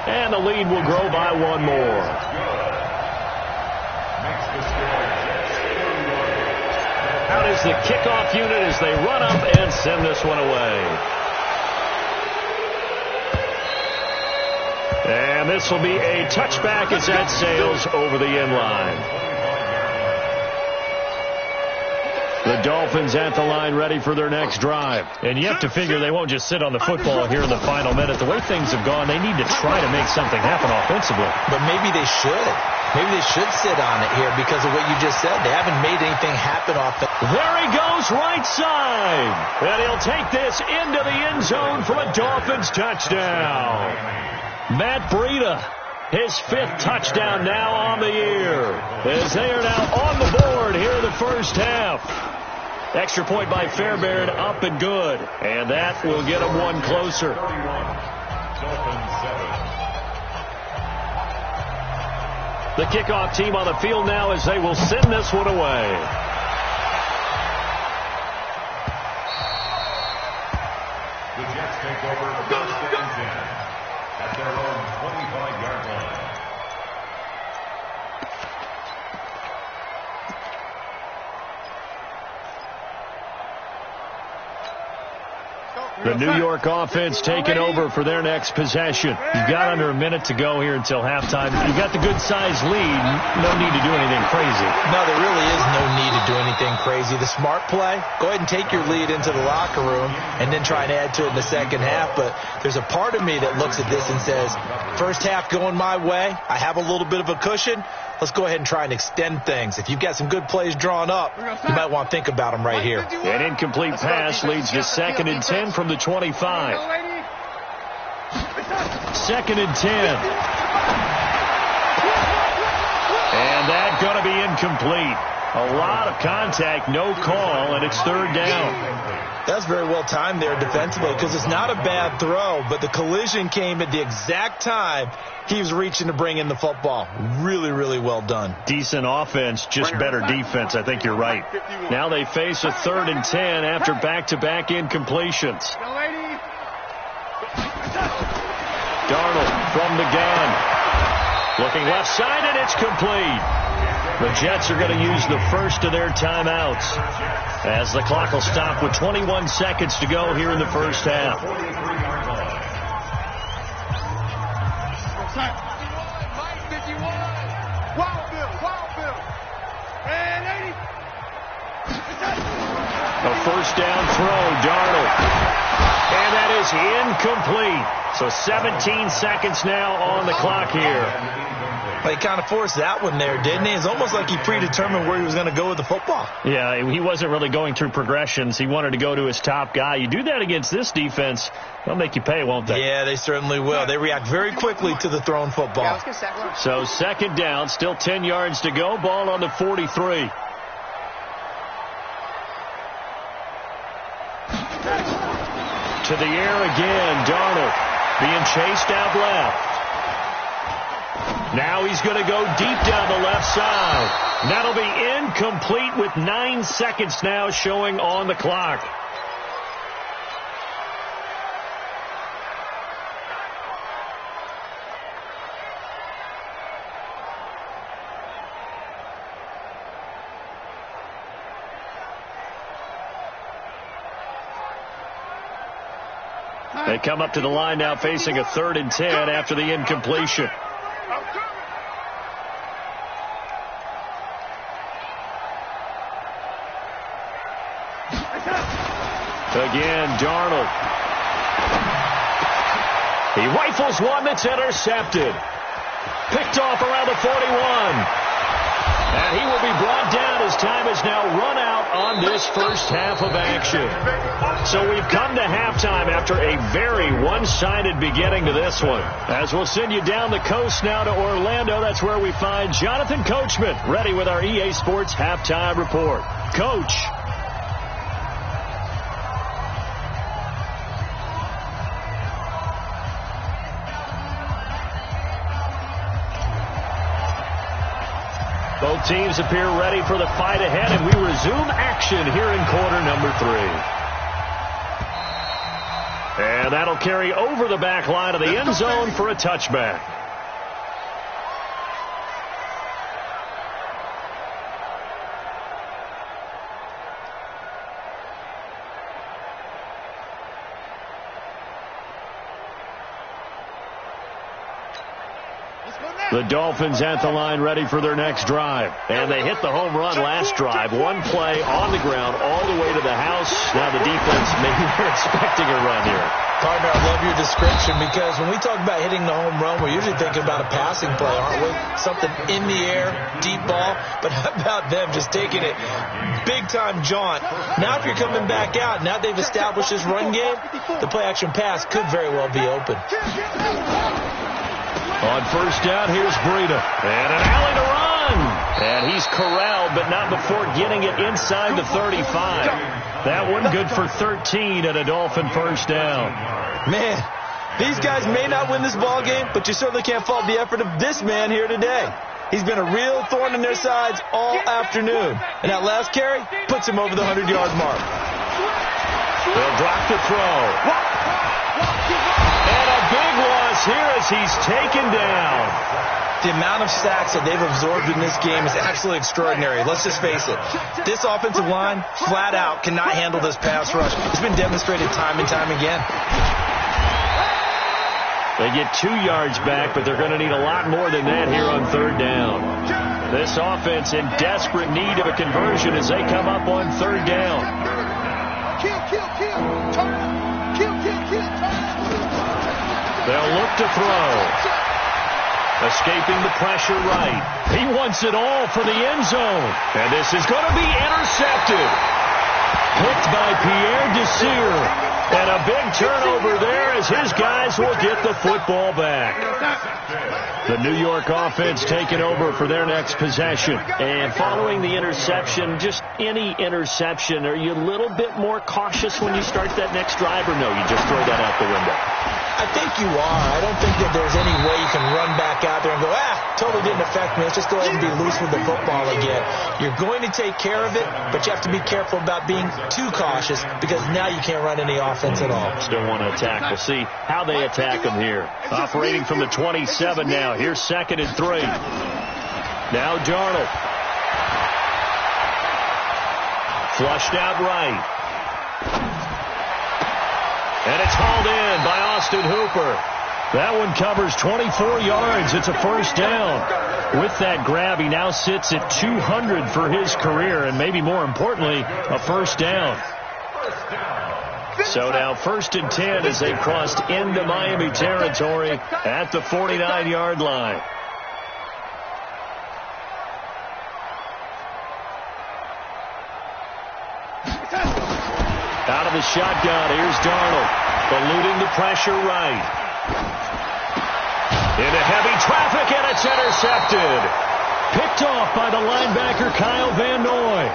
And the lead will grow by one more. Out is the kickoff unit as they run up and send this one away. And this will be a touchback as that sails over the end line. The Dolphins at the line ready for their next drive. And you have to figure they won't just sit on the football here in the final minute. The way things have gone, they need to try to make something happen offensively. But maybe they should. Maybe they should sit on it here because of what you just said. They haven't made anything happen offensively. There he goes right side. And he'll take this into the end zone for a Dolphins touchdown. Matt Breida, his 5th touchdown now on the year, as they are now on the board here in the first half. Extra point by Fairbairn, up and good. And that will get them one closer. The kickoff team on the field now as they will send this one away. The Jets take over first and 10 at their own 25-yard line. The New York offense taking over for their next possession. You've got under a minute to go here until halftime. You've got the good-sized lead. No need to do anything crazy. No, there really is no need to do anything crazy. The smart play, go ahead and take your lead into the locker room and then try and add to it in the second half. But there's a part of me that looks at this and says, first half going my way. I have a little bit of a cushion. Let's go ahead and try and extend things. If you've got some good plays drawn up, you might want to think about them right here. An incomplete pass leads to 2nd and 10 from the 25. 2nd and 10. And that's going to be incomplete. A lot of contact, no call, and it's 3rd down. That's very well timed there defensively because it's not a bad throw, but the collision came at the exact time he was reaching to bring in the football. Really, really well done. Decent offense, just better defense. I think you're right. Now they face a 3rd and 10 after back-to-back incompletions. Darnold from the gun. Looking left side, and it's complete. The Jets are going to use the first of their timeouts as the clock will stop with 21 seconds to go here in the first half. A first down throw, Darnold. And that is incomplete. So 17 seconds now on the clock here. He kind of forced that one there, didn't he? It's almost like he predetermined where he was going to go with the football. Yeah, he wasn't really going through progressions. He wanted to go to his top guy. You do that against this defense, they'll make you pay, won't they? Yeah, they certainly will. They react very quickly to the thrown football. So 2nd down, still 10 yards to go. Ball on the 43. To the air again, Darnold being chased out left. Now he's going to go deep down the left side. That'll be incomplete with 9 seconds now showing on the clock. They come up to the line now facing a 3rd and 10 after the incompletion. Again, Darnold. He rifles one that's intercepted. Picked off around the 41. And he will be brought down as time is now run out on this first half of action. So we've come to halftime after a very one-sided beginning to this one. As we'll send you down the coast now to Orlando, that's where we find Jonathan Coachman ready with our EA Sports Halftime Report. Coach. Both teams appear ready for the fight ahead, and we resume action here in quarter number 3. And And that'll carry over the back line of the end zone for a touchback. The Dolphins at the line ready for their next drive. And they hit the home run last drive. One play on the ground all the way to the house. Now the defense, maybe they're expecting a run here. Partner, I love your description because when we talk about hitting the home run, we're usually thinking about a passing play, aren't we? Something in the air, deep ball. But how about them just taking it big-time jaunt? Now if you're coming back out, now they've established this run game, the play-action pass could very well be open. On first down, here's Breida. And an alley to run. And he's corralled, but not before getting it inside the 35. That one good for 13 at a Dolphin first down. Man, these guys may not win this ball game, but you certainly can't fault the effort of this man here today. He's been a real thorn in their sides all afternoon. And that last carry puts him over the 100-yard mark. They'll drop the throw. And a big loss here as he's taken down. The amount of sacks that they've absorbed in this game is absolutely extraordinary. Let's just face it. This offensive line, flat out, cannot handle this pass rush. It's been demonstrated time and time again. They get 2 yards back, but they're going to need a lot more than that here on third down. This offense in desperate need of a conversion as they come up on third down. They'll look to throw. Escaping the pressure right. He wants it all for the end zone. And this is going to be intercepted. Picked by Pierre Desir. And a big turnover there as his guys will get the football back. The New York offense taking over for their next possession. And following the interception, just any interception, are you a little bit more cautious when you start that next drive, or no, you just throw that out the window? I think you are. I don't think that there's any way you can run back out there and go, totally didn't affect me. Let's just go ahead and be loose with the football again. You're going to take care of it, but you have to be careful about being too cautious because now you can't run any offense at all. Still want to attack. We'll see how they attack them here. Operating from the 27 now. Here's 2nd and 3. Now Darnold. Flushed out right. And it's hauled in by Austin Hooper. That one covers 24 yards. It's a first down. With that grab, he now sits at 200 for his career, and maybe more importantly, a first down. So now 1st and 10 as they've crossed into Miami territory at the 49-yard line. Out of the shotgun, here's Darnold. Eluding the pressure right. Into heavy traffic, and it's intercepted. Picked off by the linebacker, Kyle Van Noy.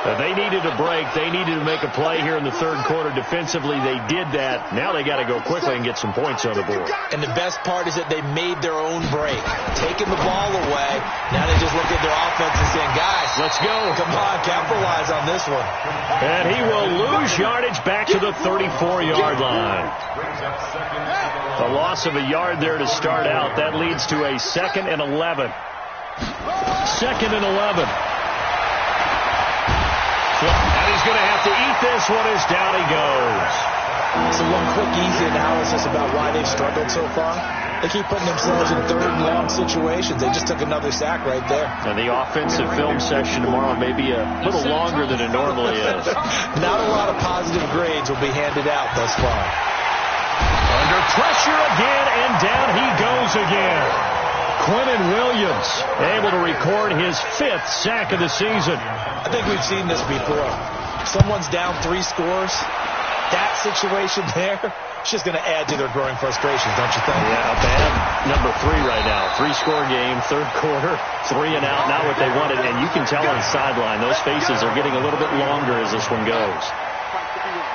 They needed a break. They needed to make a play here in the third quarter defensively. They did that. Now they got to go quickly and get some points on the board. And the best part is that they made their own break. Taking the ball away. Now they just look at their offense and saying, guys, let's go. Come on, capitalize on this one. And he will lose yardage back to the 34-yard line. A loss of a yard there to start out. That leads to a 2nd and 11. 2nd and 11. And he's going to have to eat this one as down he goes. So one quick, easy analysis about why they've struggled so far. They keep putting themselves in 3rd and long situations. They just took another sack right there. And the offensive film session tomorrow may be a little longer than it normally is. Not a lot of positive grades will be handed out thus far. Under pressure again, and down he goes again. Quentin Williams able to record his 5th sack of the season. I think we've seen this before. Someone's down 3 scores. That situation there, it's just going to add to their growing frustrations, don't you think? Yeah, bad number 3 right now. 3-score game, third quarter, 3 and out, not what they wanted. And you can tell on the sideline, those faces are getting a little bit longer as this one goes.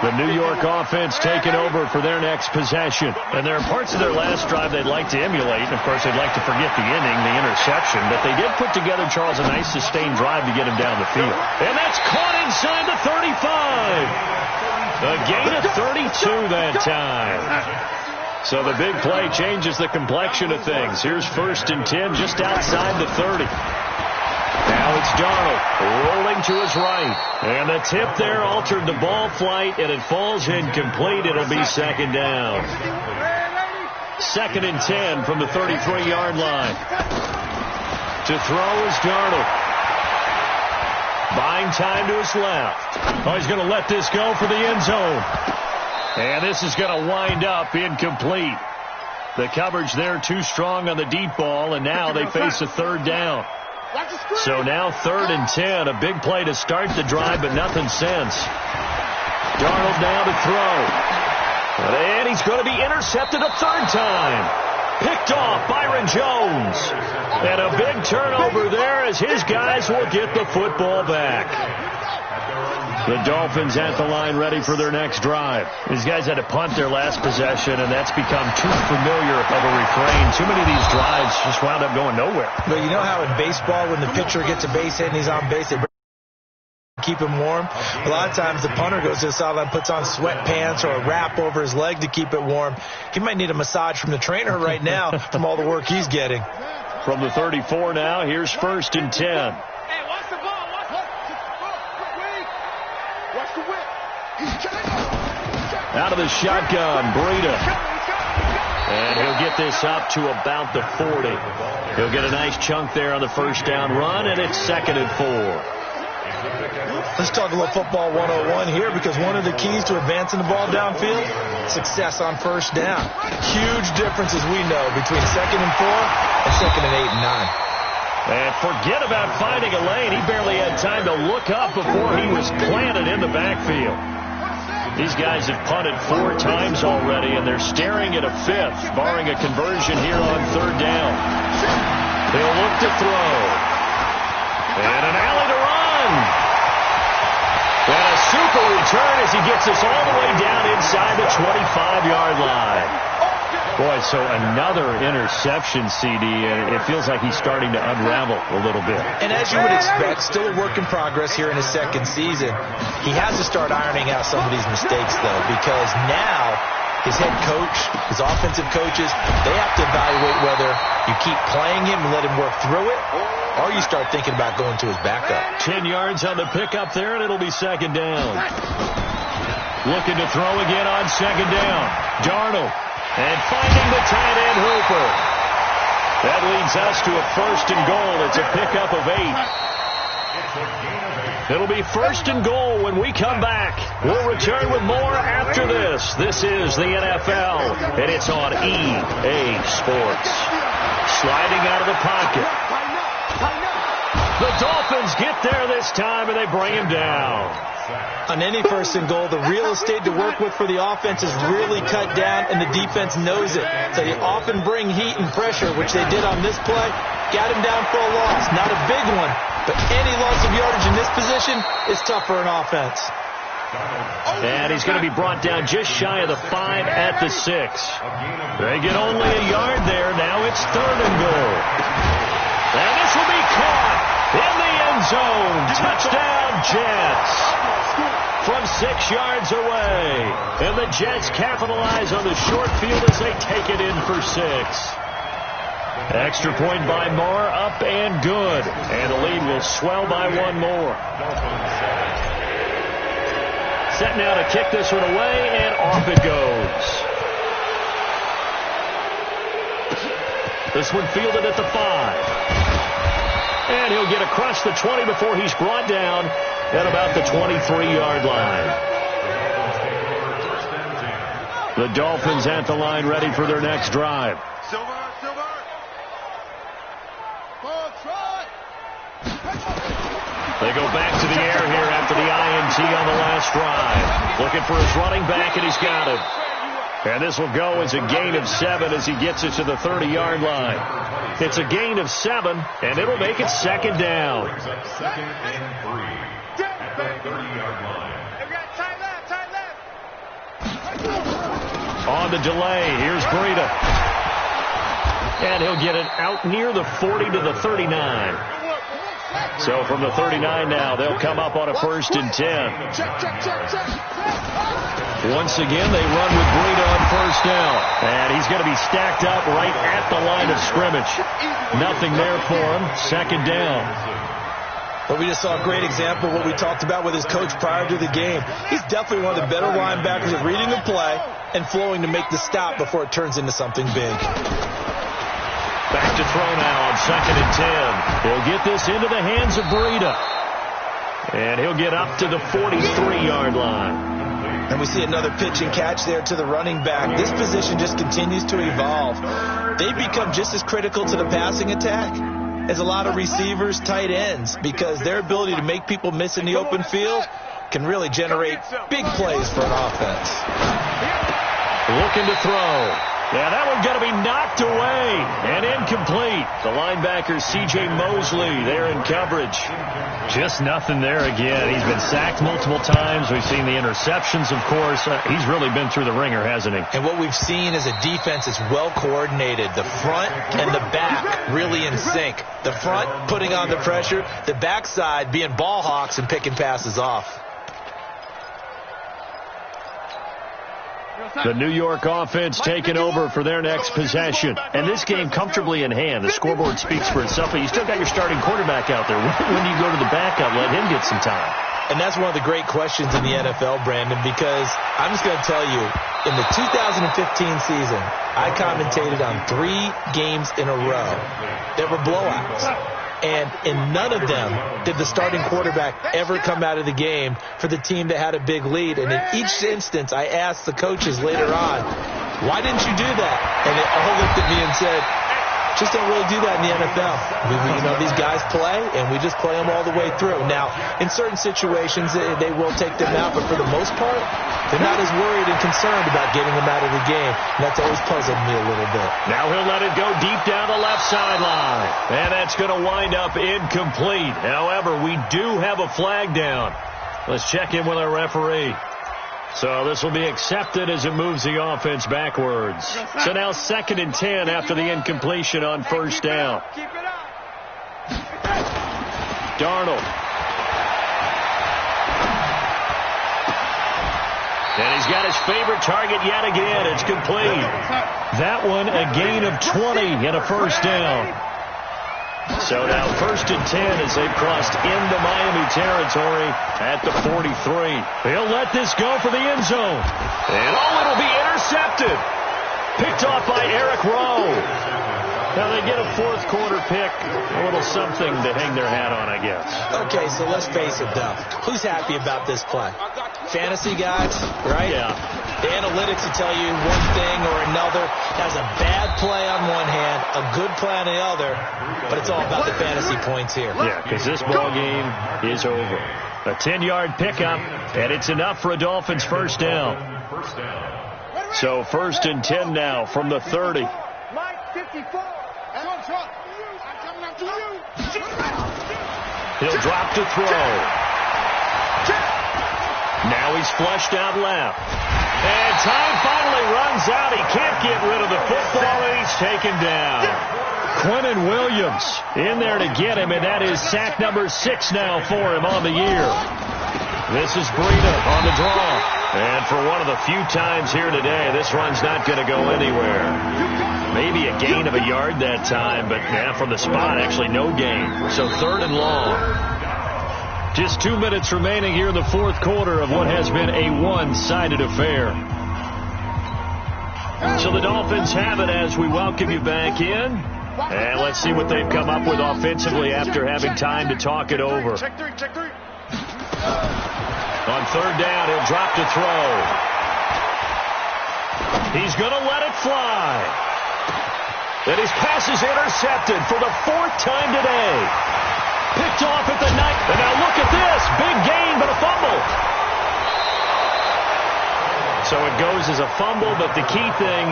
The New York offense taking over for their next possession. And there are parts of their last drive they'd like to emulate. And, of course, they'd like to forget the inning, the interception. But they did put together, Charles, a nice sustained drive to get him down the field. And that's caught inside the 35. A gain of 32 that time. So the big play changes the complexion of things. Here's 1st and 10 just outside the 30. Now it's Darnold rolling to his right. And the tip there altered the ball flight, and it falls incomplete. It'll be 2nd down. 2nd and 10 from the 33-yard line. To throw is Darnold. Buying time to his left. Oh, he's going to let this go for the end zone. And this is going to wind up incomplete. The coverage there too strong on the deep ball, and now they face a 3rd down. So now 3rd and 10, a big play to start the drive, but nothing since. Darnold now to throw. And he's going to be intercepted a 3rd time. Picked off Byron Jones. And a big turnover there as his guys will get the football back. The Dolphins at the line ready for their next drive. These guys had to punt their last possession, and that's become too familiar of a refrain. Too many of these drives just wound up going nowhere. But you know how in baseball when the pitcher gets a base hit and he's on base, they keep him warm? A lot of times the punter goes to the sideline, puts on sweatpants or a wrap over his leg to keep it warm. He might need a massage from the trainer right now from all the work he's getting. From the 34 now, here's 1st and 10. Out of the shotgun, Breida. And he'll get this up to about the 40. He'll get a nice chunk there on the 1st down run, and it's 2nd and 4. Let's talk a little football 101 here, because one of the keys to advancing the ball downfield, success on 1st down. Huge difference, as we know, between 2nd and 4 and 2nd and 8 and 9. And forget about finding a lane. He barely had time to look up before he was planted in the backfield. These guys have punted 4 times already, and they're staring at a 5th, barring a conversion here on 3rd down. They'll look to throw. And an alley to run. And a super return as he gets us all the way down inside the 25-yard line. Boy, so another interception, CD, and it feels like he's starting to unravel a little bit. And as you would expect, still a work in progress here in his 2nd season. He has to start ironing out some of these mistakes, though, because now his head coach, his offensive coaches, they have to evaluate whether you keep playing him and let him work through it, or you start thinking about going to his backup. 10 yards on the pickup there, and it'll be 2nd down. Looking to throw again on 2nd down. Darnold. And finding the tight end, Hooper. That leads us to a 1st and goal. It's a pickup of 8. It'll be 1st and goal when we come back. We'll return with more after this. This is the NFL, and it's on EA Sports. Sliding out of the pocket. The Dolphins get there this time, and they bring him down. On any 1st and goal, the real estate to work with for the offense is really cut down, and the defense knows it. So they often bring heat and pressure, which they did on this play. Got him down for a loss. Not a big one, but any loss of yardage in this position is tough for an offense. And he's going to be brought down just shy of the 5 at the 6. They get only a yard there. Now it's 3rd and goal. And this will be caught in the end zone. Touchdown, Jets. From 6 yards away. And the Jets capitalize on the short field as they take it in for 6. Extra point by Moore, up and good. And the lead will swell by 1 more. Set now to kick this one away, and off it goes. This one fielded at the 5. And he'll get across the 20 before he's brought down at about the 23-yard line. The Dolphins at the line ready for their next drive. They go back to the air here after the INT on the last drive. Looking for his running back, and he's got him. And this will go as a gain of 7 as he gets it to the 30-yard line. It's a gain of 7, and it'll make it 2nd down. 2nd and 3 at the 30-yard line. On the delay, here's Breida. And he'll get it out near the 40 to the 39. So from the 39 now, they'll come up on a 1st and 10. Once again, they run with Breida on 1st down. And he's going to be stacked up right at the line of scrimmage. Nothing there for him. 2nd down. Well, we just saw a great example of what we talked about with his coach prior to the game. He's definitely one of the better linebackers at reading the play and flowing to make the stop before it turns into something big. Back to throw now on 2nd and 10. He'll get this into the hands of Breida. And he'll get up to the 43-yard line. And we see another pitch and catch there to the running back. This position just continues to evolve. They become just as critical to the passing attack as a lot of receivers, tight ends, because their ability to make people miss in the open field can really generate big plays for an offense. Looking to throw. Yeah, that one's going to be knocked away and incomplete. The linebacker, C.J. Mosley, there in coverage. Just nothing there again. He's been sacked multiple times. We've seen the interceptions, of course. He's really been through the ringer, hasn't he? And what we've seen is a defense that's well coordinated. The front and the back really in sync. The front putting on the pressure, the backside being ball hawks and picking passes off. The New York offense taking over for their next possession. And this game comfortably in hand. The scoreboard speaks for itself, but you still got your starting quarterback out there. When do you go to the backup, let him get some time? And that's one of the great questions in the NFL, Brandon, because I'm just going to tell you, in the 2015 season, I commentated on 3 games in a row that were blowouts. And in none of them did the starting quarterback ever come out of the game for the team that had a big lead. And in each instance, I asked the coaches later on, why didn't you do that? And they all looked at me and said, just don't really do that in the NFL. These guys play, and we just play them all the way through. Now, in certain situations, they will take them out, but for the most part, they're not as worried and concerned about getting them out of the game. And that's always puzzled me a little bit. Now he'll let it go deep down the left sideline. And that's going to wind up incomplete. However, we do have a flag down. Let's check in with our referee. So this will be accepted as it moves the offense backwards. So now 2nd and 10 after the incompletion on 1st down. Darnold. And he's got his favorite target yet again. It's complete. That one a gain of 20 and a 1st down. So now 1st and 10 as they've crossed into Miami territory at the 43. He'll let this go for the end zone. And it'll be intercepted. Picked off by Eric Rowe. Now they get a 4th quarter pick. A little something to hang their hat on, I guess. Okay, so let's face it, though. Who's happy about this play? Fantasy guys, right? Yeah. The analytics will tell you one thing or another. Has a bad play on one hand, a good play on the other, but it's all about the fantasy points here. Yeah, because this ball game is over. A 10-yard pickup, and it's enough for a Dolphins 1st down. So 1st and 10 now from the 30. He'll drop to throw. Now he's flushed out left. And time finally runs out. He can't get rid of the football, and he's taken down. Quentin Williams in there to get him, and that is sack number 6 now for him on the year. This is Breida on the draw. And for one of the few times here today, this run's not going to go anywhere. Maybe a gain of a yard that time, but from the spot, actually no gain. So 3rd and long. Just 2 minutes remaining here in the 4th quarter of what has been a one-sided affair. So the Dolphins have it as we welcome you back in. And let's see what they've come up with offensively after having time to talk it over. On 3rd down, he'll drop to throw. He's going to let it fly. And his pass is intercepted for the 4th time today. Picked off at the 9th. And now look at this. Big gain, but a fumble. So it goes as a fumble, but the key thing,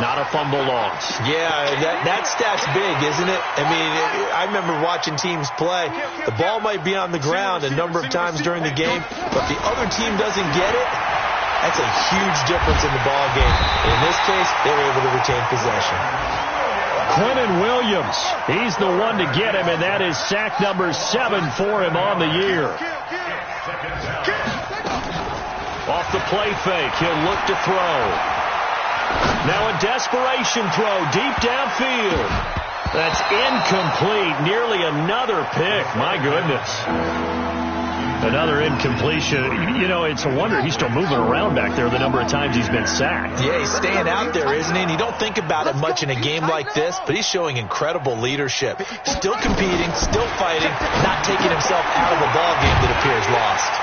not a fumble loss. Yeah, that stat's big, isn't it? I mean, I remember watching teams play. The ball might be on the ground a number of times during the game, but the other team doesn't get it. That's a huge difference in the ball game. In this case, they were able to retain possession. Quinnen Williams, he's the one to get him, and that is sack number 7 for him on the year. Off the play fake, he'll look to throw. Now a desperation throw deep downfield. That's incomplete. Nearly another pick. My goodness. Another incompletion. You know, it's a wonder he's still moving around back there the number of times he's been sacked. Yeah, he's staying out there, isn't he? And you don't think about it much in a game like this, but he's showing incredible leadership. Still competing, still fighting, not taking himself out of a ball game that appears lost.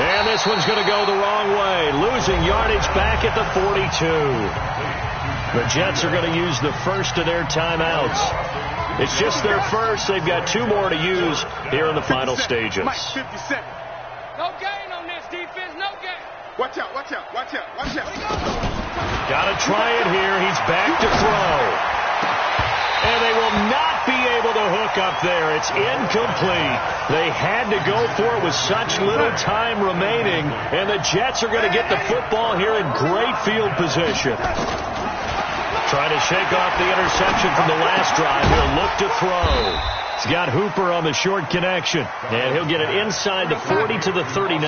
And this one's going to go the wrong way. Losing yardage back at the 42. The Jets are going to use the first of their timeouts. It's just their first. They've got 2 more to use here in the final stages. No gain on this defense, no gain. Watch out, watch out, watch out, watch out. Got to try it here. He's back to throw. And they will not be able to hook up there. It's incomplete. They had to go for it with such little time remaining. And the Jets are going to get the football here in great field position. Trying to shake off the interception from the last drive. He'll look to throw. He's got Hooper on the short connection. And he'll get it inside the 40 to the 39.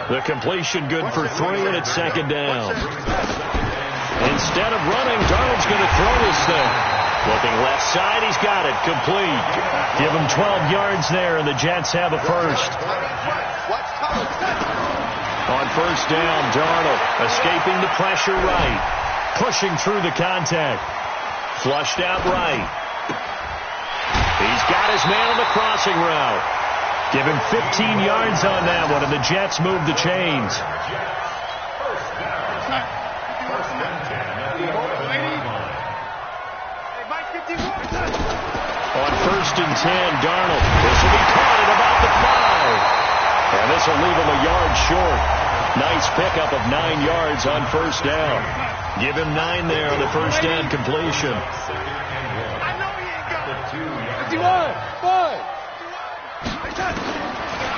The completion good for 3, and it's second down. Instead of running, Darnold's going to throw this thing. Looking left side, he's got it. Complete. Give him 12 yards there, and the Jets have a first. On first down, Darnold escaping the pressure right. Pushing through the contact. Flushed out right. He's got his man on the crossing route. Give him 15 yards on that one, and the Jets move the chains. On first and 10, Darnold. This will be caught at about the 5. And this will leave him a yard short. Nice pickup of 9 yards on first down. Give him 9 there on the first down completion.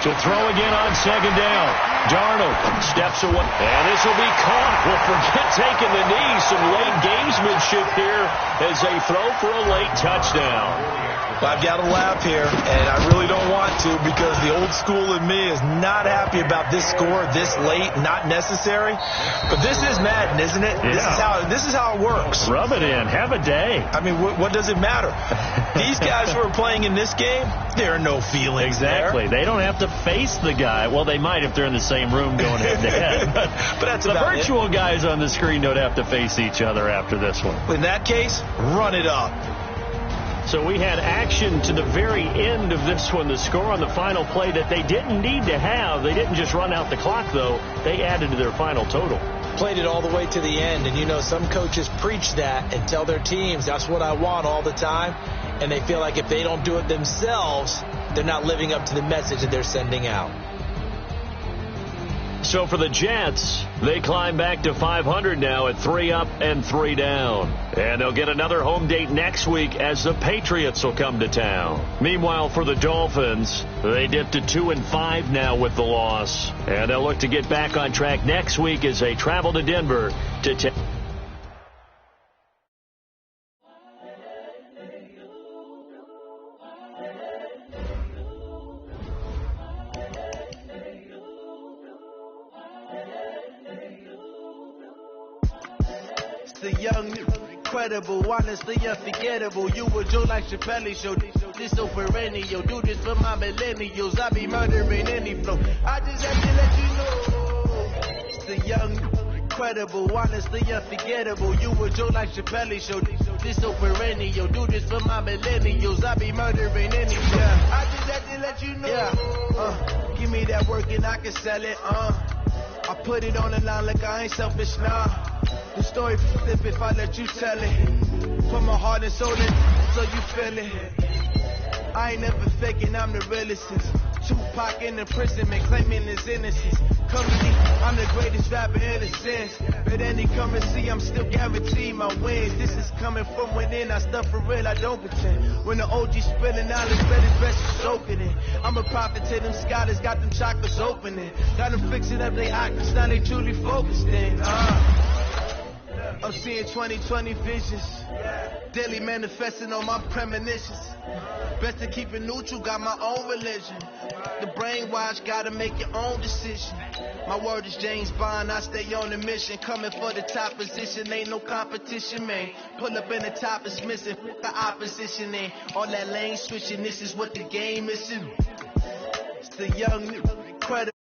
To throw again on second down. Darnold steps away. And this will be caught. Well, forget taking the knee. Some late gamesmanship here as they throw for a late touchdown. Well, I've got to laugh here, and I really don't want to because the old school in me is not happy about this score this late, not necessary. But this is Madden, isn't it? Yeah. This is how it works. Rub it in. Have a day. I mean, what does it matter? These guys who are playing in this game, there are no feelings Exactly. there. They don't have to face the guy. Well, they might if they're in the same room going head-to-head. but that's the about virtual guys on the screen don't have to face each other after this one. In that case, run it up. So we had action to the very end of this one. The score on the final play that they didn't need to have. They didn't just run out the clock, though. They added to their final total. Played it all the way to the end. And, you know, some coaches preach that and tell their teams, that's what I want all the time. And they feel like if they don't do it themselves, they're not living up to the message that they're sending out. So for the Jets, they climb back to 500 now at 3 up and 3 down. And they'll get another home date next week as the Patriots will come to town. Meanwhile, for the Dolphins, they dip to 2-5 now with the loss. And they'll look to get back on track next week as they travel to Denver to take. The young, incredible, honestly unforgettable. You were Joe like Chappelle show. This so perennial. Do this for my millennials. I be murdering any flow. I just have to let you know. It's the young, incredible, honestly unforgettable. You were Joe like Chappelle show. This so perennial. Do this for my millennials. I be murdering any flow. I just have to let you know. Give me that work and I can sell it. I put it on the line like I ain't selfish, nah. The story flip if I let you tell it. Put my heart and soul in so you feel it. I ain't never faking, I'm the realest since Tupac in the imprisonment, claiming his innocence. Come to me, I'm the greatest rapper in a sense. But any come and see, I'm still guaranteed my wins. This is coming from within, I stuff for real, I don't pretend. When the OG spilling knowledge, better best to soak it in. I'm a prophet to them scholars, got them chakras opening. Got them fixing up their octaves, now they truly focused in. I'm seeing 20/20 visions. Daily manifesting on my premonitions. Best to keep it neutral, got my own religion. The brainwash, gotta make your own decision. My word is James Bond, I stay on the mission. Coming for the top position, ain't no competition, man. Pull up in the top is missing, the opposition ain't. All that lane switching, this is what the game is. It's the young, incredible.